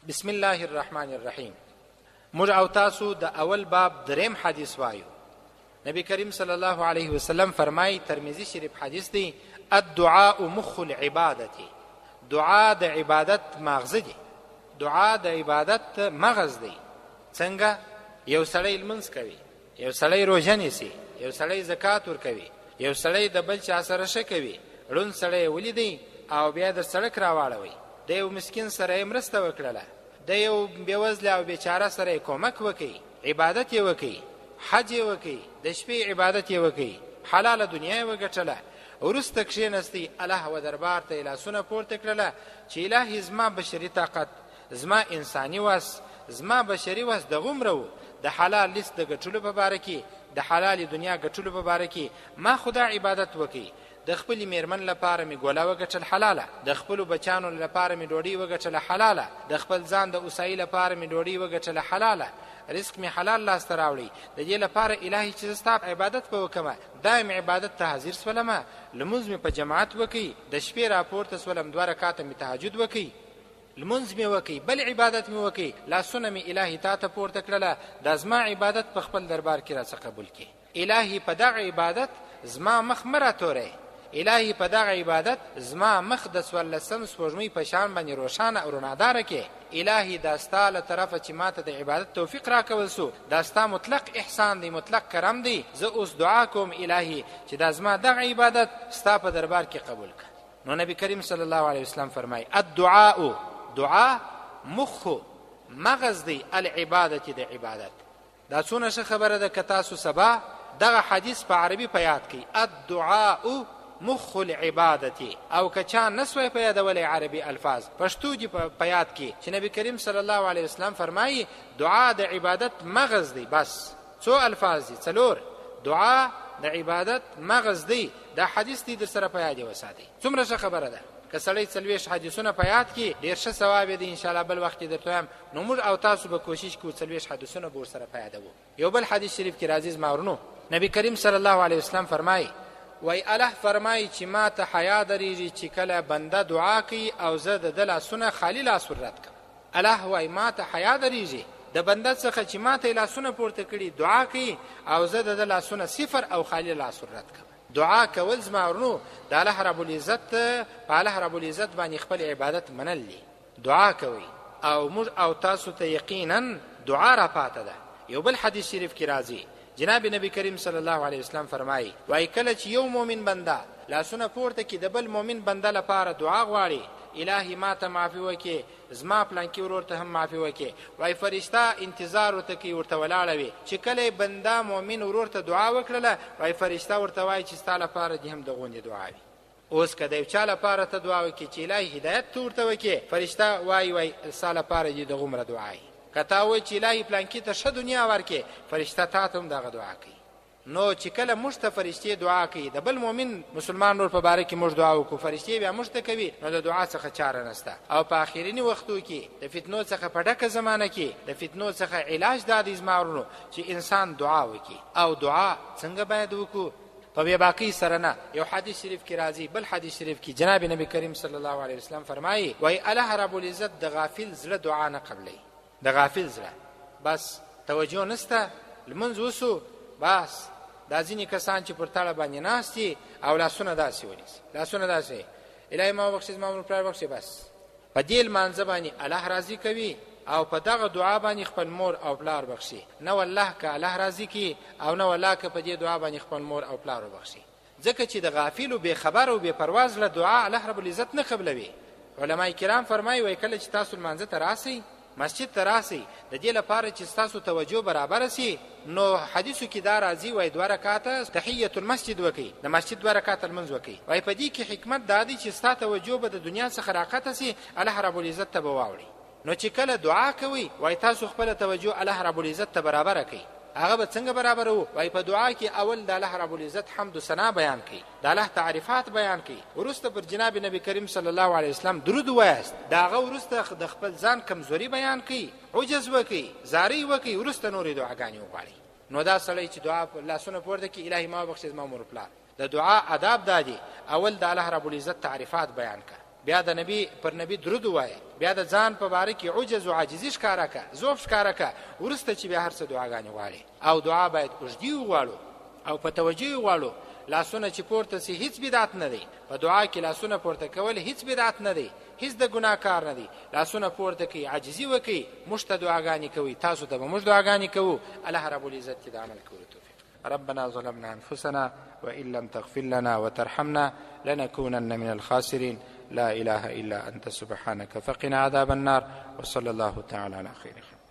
بسم الله الرحمن الرحیم. موږ او تاسو د اول باب دریم حدیث وایو. نبی کریم صلی الله علیه وسلم فرمایي، ترمذی شریف حدیث دی، الدعاء مخ العبادت. دعا د عبادت مغز دی. دعا د عبادت مغز دی. څنګه؟ یو سړی لمونځ کوي، یو سړی روژه نیسي، یو سړی زکات ورکوي، یو سړی د بل چا سره ښه کوي، ړوند سړی ولیدی او بیا د سړک راواړوي، د یو مسکین سره یې مرسته وکړله، د یو بېوزله او بیچاره سره یې کومک وکړي، عبادت یې وکړي، حج یې وکړي، د شپې عبادت یې وکړي، حلاله دنیا یې وګټله، وروسته کښېنستی، الله و دربار ته یې لاسونه پورته کړله چې الهي زما بشري طاقت، زما انساني وس، زما بشري وس دغومره و، د حلال لیست د ګټلو په باره کې، د حلال دنیا ګټلو په باره کې ما خدا عبادت وکړي. د خپل میرمن لپاره می ګوله وګټل حلاله، د خپل بچانو لپاره می ډوډۍ وګټل حلاله، د خپل ځان د اوسایي لپاره می ډوډۍ وګټل حلاله، رزق می حلال لاسته راوړي. د دې لپاره الهي چې ستا عبادت به وکړم، دایم عبادت ته حاضر سولم، لمونځ می په جماعت وکړي، د شپې راپورته سولم، 2 رکعاته می تهجد وکړي، لمونځ می وکړي، بل عبادت می وکړي، لاسونه می الهي تا ته پورته کړله، د زما عبادت په خپل دربار کې راڅخه قبول کړي. الهي په دغه عبادت زما مخ مه راتورئ، الهي په دغه عبادت زما مخ د 14 سپوږمۍ په شان باندې روښانه او رڼاداره کې. الهي دا ستا له طرفه چې ماته د عبادت توفیق راکول سو، دا ستا مطلق احسان دی، مطلق کرم دی. زه اوس دعا کوم الهي چې دا زما دغه عبادت ستا په دربار کې قبول کړه. نو نبی کریم صلی الله علیه وسلم فرمایي، الدعاء، دعا مخ مغز دی العبادت، د عبادت. دا څونه ښه خبره ده که تاسو سبا دغه حدیث په عربي په یاد کړئ، الدعاء مخ العبادت، او که چا نسوی په یادولی عربي الفاظ، پښتو دې په یاد کړي چې نبی کریم صلی الله علیه وسلم فرمایي دعا د عبادت مغز دی. بس څو الفاظ دي؟ 4. دعا د عبادت مغز دی. دا حدیث دې در سره په یاد وساتئ. څومره ښه خبره ده که سړی 40 حدیثونه په یاد کړي، ډېر ښه ثواب دی. انشاءالله بل وخت درته وایم. نو موږ او تاسو به کوشش کوو 40 حدیثونه به ورسره په یادوو. یو بل حدیث شریف کې راځي زما ورونو، نبی کریم صلی الله علیه وسلم فرمایي، وای الله فرمایي چې ما ته حیا درېږي چې کله بنده دعا کوي او زه د ده لاسونه خالي لاس ور رد کړم. الله وای ما ته حیا درېږي د بنده څخه چې ما ته یې لاسونه پورته کړي، دعا کوي او زه د ده لاسونه صفر او خالي لاس ور رد کړم. دعا کول زما ورونو د الله رب العزت په الله رب العزت باندې خپل عبادت منل دي. دعا کوي او موږ او تاسو ته یقینا دعا را پاته ده. یو بل حدیث شریف کې راځي، جناب نبی کریم صلی الله علیه وسلم فرمایي، وای کله چې یو مؤمن بنده لاسونه پورته کړي د بل مؤمن بنده لپاره دعا غواړي، الهي ما ته معافي وکړي، زما پلانکي ورور ته هم معافي وکړي، وای فرشته انتظار ورته کوي، ورته ولاړه وي چې کله بنده مؤمن ورور ته دعا وکړله، وای فرشته ورته وایي چې ستا لپاره دې هم دغونې دعا وي. اوس که د یو چا لپاره ته دعا وکړي چې الهي هدایت ته ورته وکړي، فرشته وایي ستا لپاره دې دغومره دعا وي. که تا وایي چې الهي پلانکي ته ښه دنیا ورکړي، فرشته تا ته هم دغه دعا کوي. نو چې کله موږ ته فرشتې دعا کوي، د بل مؤمن مسلمان ورور په باره کې موږ دعا وکړو، فرشتې بیا موږ ته کوي، نو د دعا څخه چاره نشته. او په آخریني وختو کې د فتنو څخه په ډکه زمانه کې د فتنو څخه علاج دا دی زما ورونو چې انسان دعا وکړي. او دعا څنګه باید وکړو؟ په بې باقي سره نه. یو حدیث شریف کې راځي، بل حدیث شریف کې جناب نبی کریم صلی الله علیه وسلم فرمایي، وای الله رب العزت د غافل زړه دعا نه قبلوي. د غافل زړه بس توجه نسته، لمونځ وسو، بس دا ځینې کسان چې پر تاړه باندې ناست دي او لاسونه داسې ونیسي، لاسونه داسې الهي ما وبخښي، زما مور پلار بخښي، بس په دې لمانځه باندې الله راضي کوي او په دغه دعا باندې خپل مور او پلار بخښي. نه والله که الله راضي کړي او نه والله که په دې دعا باندې خپل مور او پلار وبخښي. ځکه چې د غافل او بې خبر او بې پرواز له دعا الله رب العزت نه قبلوي. علما کرام فرمایي، وایي کله چې تاسو لمانځه ته راسئ، مسجد ته راسئ، د دې لپاره چې ستاسو توجه برابره سي، نو حدیثو کې دا راځي، وایي 2 رکعاته تحیت المسجد وکړئ، د مسجد 2 رکعاته لمونځ وکړئ. وایي په دې کې حکمت دا دی چې ستا توجه به د دنیا څخه راقطه سي، الله رب العزت ته به واوړي. نو چې کله دعا کوئ، وایي تاسو خپله توجه الله رب العزت ته برابره کړئ. هغه به څنګه برابر وو؟ وایي په دعا کې اول د الله رب العزت حمد و ثنا بیان کړي، د الله تعریفات بیان کړي، وروسته پر جناب نبی کریم صلی الله علیه وسلم درود ووایاست، د هغه وروسته د خپل ځان کمزوري بیان کړي، عجز وکړي، زارۍ وکړي، وروسته نورې دعاګانې وغواړي. نو دا سړی چې دعا لاسونه پورته کړي، الهي ما وبخښي، زما مور پلار، د دعا آداب دا دي، اول د الله رب العزت تعریفات بیان کړه، بیا د نبی پر نبی درود ووایه، بیا د ځان په باره کې عجز او عاجزي ښکاره که، ضعف ښکاره که، وروسته چې بیا هر څه دعاګانې غواړې. او دعا باید اوږدي وغواړو او په توجه وغواړو. لاسونه چې پورته سي هیڅ بدعت نه دی. په دعا کې لاسونه پورته کول هیڅ بدعت نه دی، هیڅ د ګناه کار نه دی. لاسونه پورته کوي، عاجزي وکړي، موږ ته دعاګانې کوي، تاسو ته به موږ دعاګانې کوو. الله رب العزت کې د عمل کولو توفیق. ربنا ظلمنا انفسنا وان لم تغفر لنا وترحمنا لنكونن من الخاسرين. لا اله الا انت سبحانك فقنا عذاب النار. وصلى الله تعالى على خير خلق.